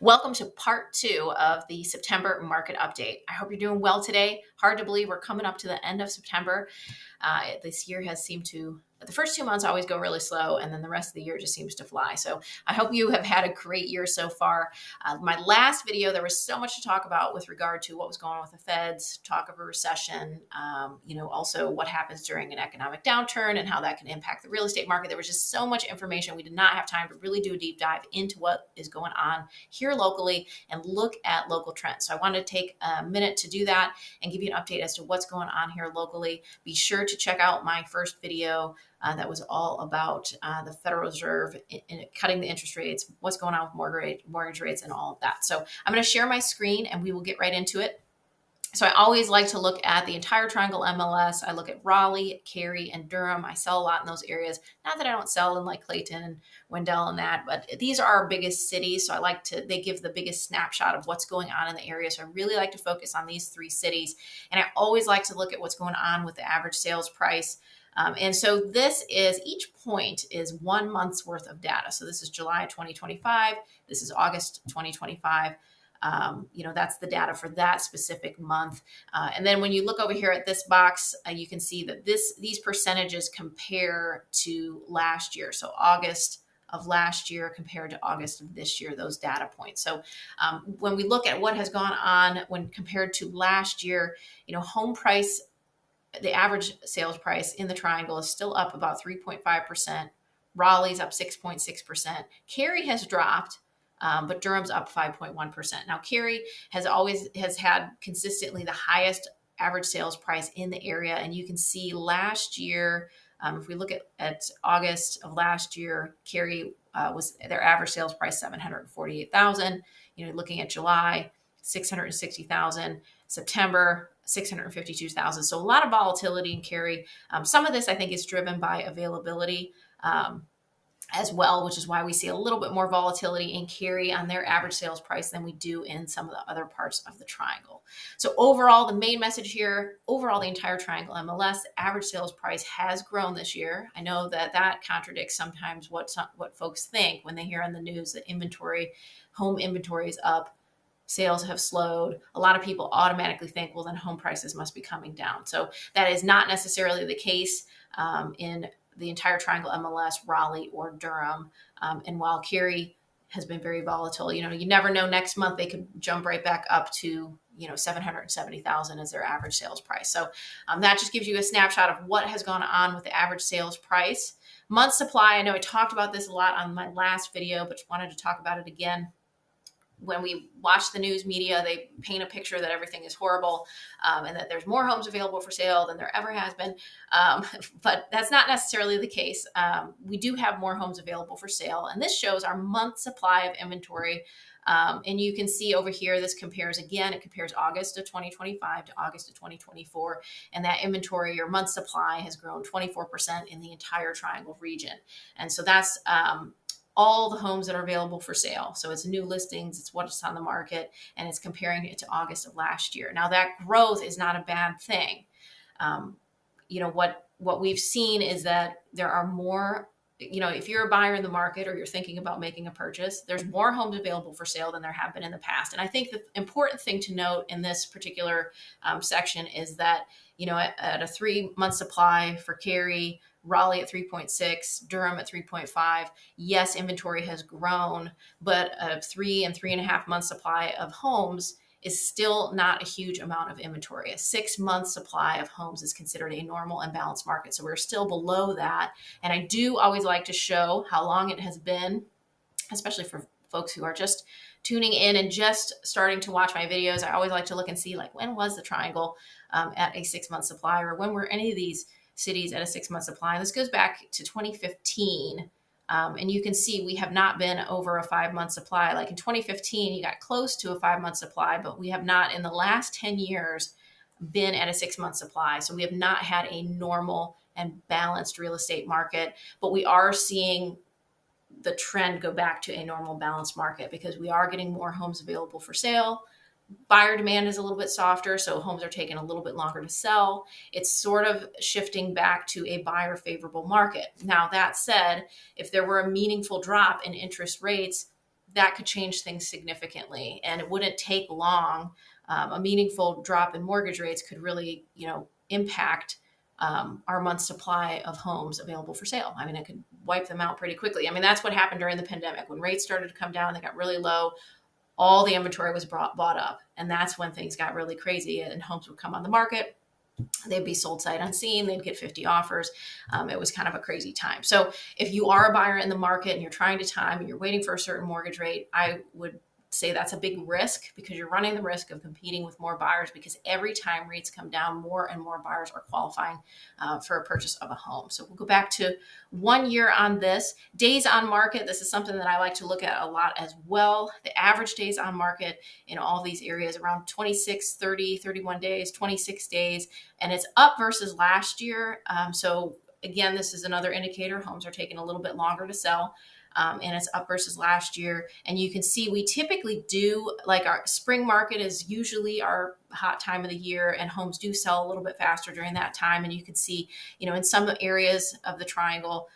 Welcome to part two of the September market update. I hope you're doing well today. Hard to believe we're coming up to the end of September. This year has seemed to, the first 2 months always go really slow, and then the rest of the year just seems to fly. So I hope you have had a great year so far. My last video, there was so much to talk about with regard to what was going on with the Feds, talk of a recession, also what happens during an economic downturn and how that can impact the real estate market. There was just so much information. We did not have time to really do a deep dive into what is going on here locally and look at local trends. So I wanted to take a minute to do that and give you an update as to what's going on here locally. Be sure to check out my first video that was all about the Federal Reserve in cutting the interest rates, what's going on with mortgage rates and all of that. So I'm going to share my screen and we will get right into it. So I always like to look at the entire Triangle MLS. I look at Raleigh, Cary, and Durham. I sell a lot in those areas. Not that I don't sell in like Clayton and Wendell and that, but these are our biggest cities. So they give the biggest snapshot of what's going on in the area. So I really like to focus on these three cities. And I always like to look at what's going on with the average sales price. And so each point is 1 month's worth of data. So this is July 2025. This is August 2025. That's the data for that specific month. And then when you look over here at this box, you can see that these percentages compare to last year. So August of last year compared to August of this year, those data points. So when we look at what has gone on when compared to last year, home price, the average sales price in the Triangle is still up about 3.5%. Raleigh's up 6.6%. Cary has dropped, but Durham's up 5.1%. Now, Cary has had consistently the highest average sales price in the area. And you can see last year, if we look at August of last year, Cary was their average sales price, $748,000. Looking at July, $660,000. September, $652,000. So a lot of volatility in Cary. Some of this I think is driven by availability as well, which is why we see a little bit more volatility in Cary on their average sales price than we do in some of the other parts of the Triangle. So overall, the main message here, overall, the entire Triangle MLS, average sales price has grown this year. I know that contradicts sometimes what folks think when they hear on the news that home inventory is up, sales have slowed. A lot of people automatically think, well, then home prices must be coming down. So that is not necessarily the case in the entire Triangle MLS, Raleigh, or Durham. And while Cary has been very volatile, you never know, next month they could jump right back up to, 770,000 as their average sales price. So that just gives you a snapshot of what has gone on with the average sales price. Month supply, I know I talked about this a lot on my last video, but wanted to talk about it again. When we watch the news media, they paint a picture that everything is horrible and that there's more homes available for sale than there ever has been. But that's not necessarily the case. We do have more homes available for sale. And this shows our month supply of inventory. And you can see over here, it compares August of 2025 to August of 2024. And that inventory or month supply has grown 24% in the entire Triangle region. And so that's all the homes that are available for sale. So it's new listings, it's what's on the market, and it's comparing it to August of last year. Now that growth is not a bad thing. What we've seen is that there are more, if you're a buyer in the market or you're thinking about making a purchase, there's more homes available for sale than there have been in the past. And I think the important thing to note in this particular section is that, at a 3-month supply for Cary, Raleigh at 3.6, Durham at 3.5. Yes, inventory has grown, but a 3 and 3.5 month supply of homes is still not a huge amount of inventory. A 6-month supply of homes is considered a normal and balanced market. So we're still below that. And I do always like to show how long it has been, especially for folks who are just tuning in and just starting to watch my videos. I always like to look and see, when was the Triangle at a 6-month supply, or when were any of these cities at a 6-month supply. And this goes back to 2015. And you can see we have not been over a 5-month supply. Like in 2015, you got close to a 5-month supply, but we have not in the last 10 years been at a 6-month supply. So we have not had a normal and balanced real estate market, but we are seeing the trend go back to a normal balanced market because we are getting more homes available for sale. Buyer demand is a little bit softer, so homes are taking a little bit longer to sell. It's sort of shifting back to a buyer favorable market. Now, that said, if there were a meaningful drop in interest rates, that could change things significantly, and it wouldn't take long. A meaningful drop in mortgage rates could really, impact our month's supply of homes available for sale. I mean, it could wipe them out pretty quickly. I mean, that's what happened during the pandemic. When rates started to come down, they got really low. All the inventory was bought up, and that's when things got really crazy, and homes would come on the market. They'd be sold sight unseen. They'd get 50 offers. It was kind of a crazy time. So if you are a buyer in the market and you're trying to time and you're waiting for a certain mortgage rate, I would say that's a big risk, because you're running the risk of competing with more buyers, because every time rates come down, more and more buyers are qualifying for a purchase of a home. So we'll go back to 1 year on this. Days on market, this is something that I like to look at a lot as well. The average days on market in all these areas around 26, 30, 31 days, 26 days, and it's up versus last year. So again, this is another indicator. Homes are taking a little bit longer to sell. And it's up versus last year. And you can see we typically do, like, our spring market is usually our hot time of the year, and homes do sell a little bit faster during that time. And you can see, in some areas of the triangle,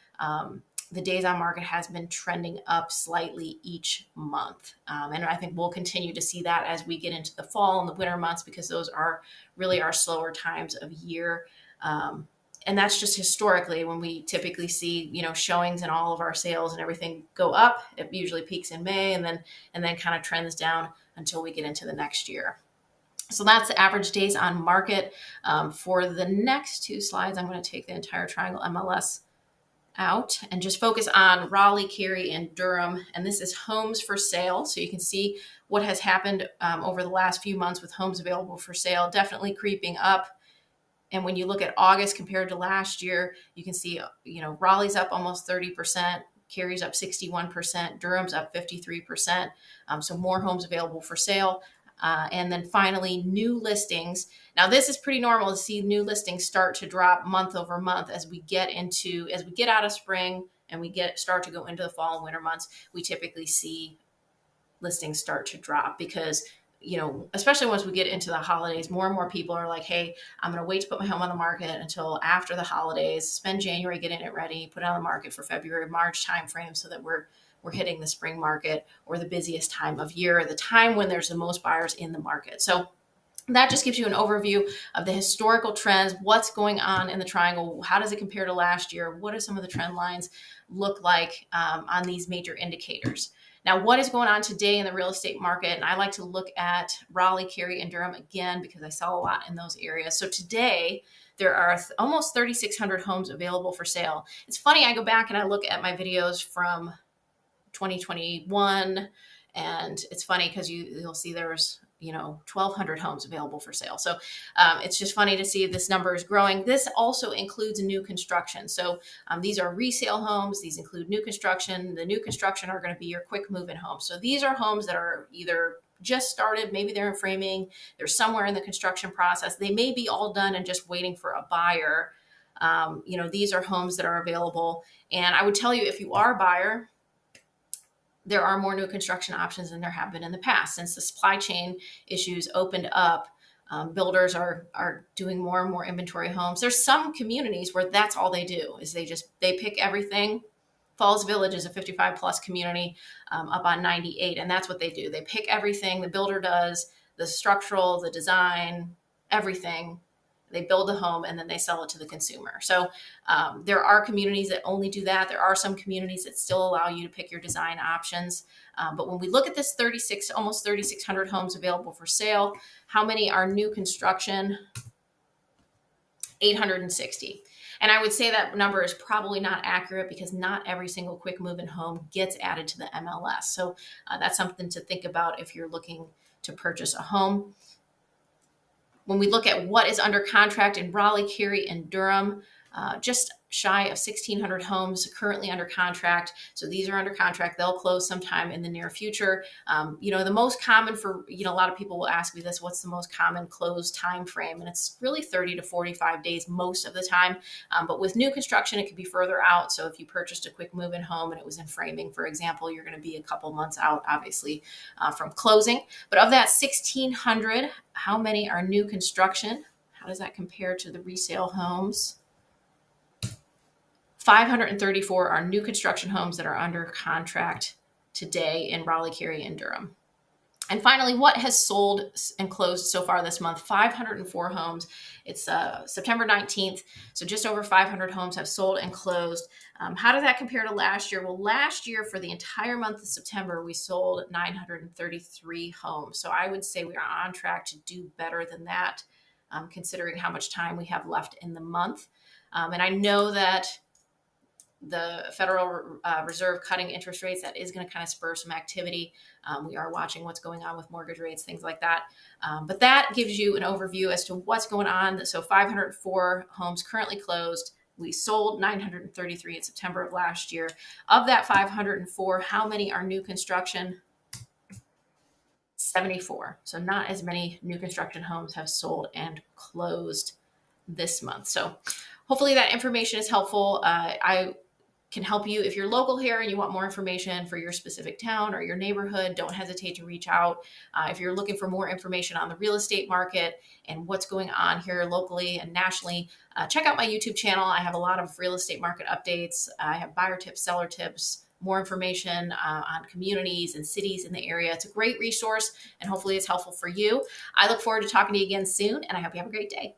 the days on market has been trending up slightly each month. And I think we'll continue to see that as we get into the fall and the winter months, because those are really our slower times of year. And that's just historically when we typically see, showings and all of our sales and everything go up. It usually peaks in May and then kind of trends down until we get into the next year. So that's the average days on market. For the next two slides, I'm going to take the entire triangle MLS out and just focus on Raleigh, Cary, and Durham. And this is homes for sale. So you can see what has happened over the last few months with homes available for sale, definitely creeping up. And when you look at August compared to last year, you can see, Raleigh's up almost 30%, Cary's up 61%, Durham's up 53%. So more homes available for sale. And then finally, new listings. Now, this is pretty normal to see new listings start to drop month over month as we get out of spring and we start to go into the fall and winter months. We typically see listings start to drop because, especially once we get into the holidays, more and more people are like, hey, I'm going to wait to put my home on the market until after the holidays, spend January getting it ready, put it on the market for February, March timeframe, so that we're hitting the spring market, or the busiest time of year, the time when there's the most buyers in the market. So that just gives you an overview of the historical trends, what's going on in the triangle, how does it compare to last year, what do some of the trend lines look like on these major indicators. Now, what is going on today in the real estate market? And I like to look at Raleigh, Cary, and Durham again, because I sell a lot in those areas. So today, there are almost 3,600 homes available for sale. It's funny, I go back and I look at my videos from 2021, and it's funny because you'll see there's 1,200 homes available for sale. So it's just funny to see this number is growing. This also includes new construction. So these are resale homes. These include new construction. The new construction are going to be your quick move-in homes. So these are homes that are either just started, maybe they're in framing, they're somewhere in the construction process. They may be all done and just waiting for a buyer. These are homes that are available. And I would tell you, if you are a buyer, there are more new construction options than there have been in the past. Since the supply chain issues opened up, builders are doing more and more inventory homes. There's some communities where that's all they do, is they pick everything. Falls Village is a 55 plus community up on 98, and that's what they do. They pick everything. The builder does the structural, the design, everything. They build the home and then they sell it to the consumer. So there are communities that only do that. There are some communities that still allow you to pick your design options. But when we look at this almost 3,600 homes available for sale, how many are new construction? 860. And I would say that number is probably not accurate, because not every single quick move-in home gets added to the MLS. So that's something to think about if you're looking to purchase a home. When we look at what is under contract in Raleigh, Cary, and Durham, just shy of 1,600 homes currently under contract. So these are under contract. They'll close sometime in the near future. The most common for, a lot of people will ask me this, what's the most common close time frame? And it's really 30 to 45 days most of the time. But with new construction, it could be further out. So if you purchased a quick move-in home and it was in framing, for example, you're going to be a couple months out, obviously, from closing. But of that 1,600, how many are new construction? How does that compare to the resale homes? 534 are new construction homes that are under contract today in Raleigh, Cary, and Durham. And finally, what has sold and closed so far this month? 504 homes. It's September 19th, so just over 500 homes have sold and closed. How does that compare to last year? Well, last year for the entire month of September, we sold 933 homes. So I would say we are on track to do better than that, considering how much time we have left in the month. And I know that the Federal Reserve cutting interest rates, that is going to kind of spur some activity. We are watching what's going on with mortgage rates, things like that. But that gives you an overview as to what's going on. So 504 homes currently closed. We sold 933 in September of last year. Of that 504, how many are new construction? 74. So not as many new construction homes have sold and closed this month. So hopefully that information is helpful. I can help you. If you're local here and you want more information for your specific town or your neighborhood, don't hesitate to reach out. If you're looking for more information on the real estate market and what's going on here locally and nationally, check out my YouTube channel. I have a lot of real estate market updates. I have buyer tips, seller tips, more information on communities and cities in the area. It's a great resource, and hopefully it's helpful for you. I look forward to talking to you again soon, and I hope you have a great day.